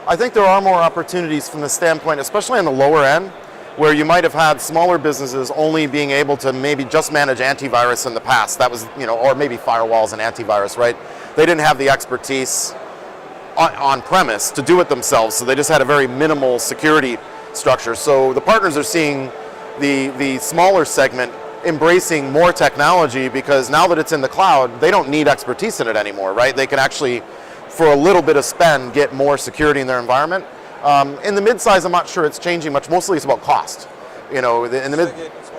I think there are more opportunities from the standpoint, especially on the lower end, where you might have had smaller businesses only being able to maybe just manage antivirus in the past. That was, or maybe firewalls and antivirus, right? They didn't have the expertise on premise to do it themselves, so they just had a very minimal security structure. So the partners are seeing the smaller segment embracing more technology, because now that it's in the cloud, they don't need expertise in it anymore, right? They can actually, for a little bit of spend, get more security in their environment. In the mid-size, I'm not sure it's changing much. Mostly it's about cost. In the mid, it's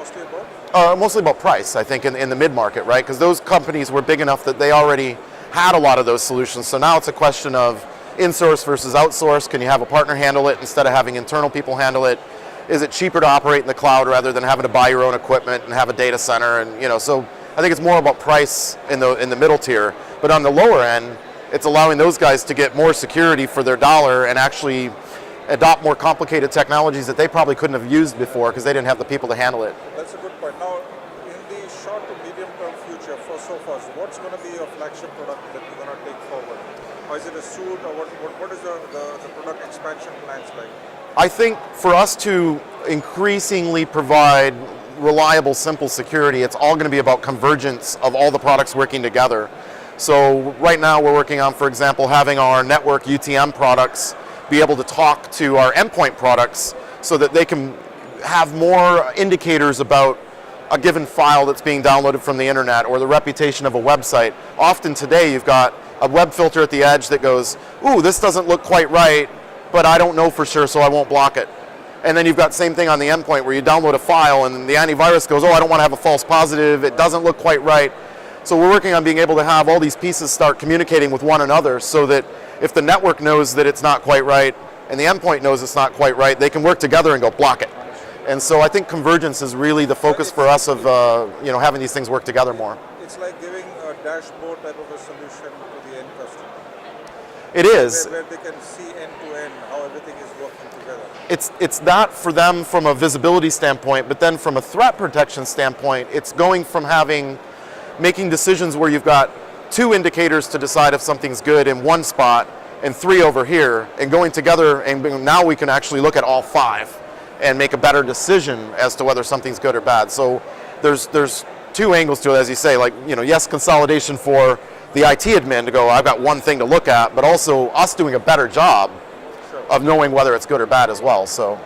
mostly about price, I think, in the mid-market, right? Because those companies were big enough that they already had a lot of those solutions. So now it's a question of in-source versus outsource. Can you have a partner handle it instead of having internal people handle it? Is it cheaper to operate in the cloud rather than having to buy your own equipment and have a data center? And so I think it's more about price in the middle tier. But on the lower end, it's allowing those guys to get more security for their dollar and actually adopt more complicated technologies that they probably couldn't have used before because they didn't have the people to handle it. That's a good point. Now, in the short to medium term future for Sophos, what's going to be your flagship product that you're going to take forward? Or is it a suite, or what is the product expansion plans like? I think for us to increasingly provide reliable, simple security, it's all going to be about convergence of all the products working together. So right now we're working on, for example, having our network UTM products be able to talk to our endpoint products so that they can have more indicators about a given file that's being downloaded from the internet or the reputation of a website. Often today you've got a web filter at the edge that goes, ooh, this doesn't look quite right, but I don't know for sure, so I won't block it. And then you've got same thing on the endpoint where you download a file and the antivirus goes, oh, I don't want to have a false positive, it doesn't look quite right. So we're working on being able to have all these pieces start communicating with one another so that if the network knows that it's not quite right and the endpoint knows it's not quite right, they can work together and go block it. And so I think convergence is really the focus for us of having these things work together more. It's like giving a dashboard type of a solution to the end customer. It is. Where they can see end to end how everything is working together. It's that for them from a visibility standpoint, but then from a threat protection standpoint, it's going from making decisions where you've got 2 indicators to decide if something's good in one spot and 3 over here, and going together, and now we can actually look at all 5 and make a better decision as to whether something's good or bad. So there's 2 angles to it, as you say, like, yes, consolidation for the IT admin to go, I've got one thing to look at, but also us doing a better job of knowing whether it's good or bad as well. So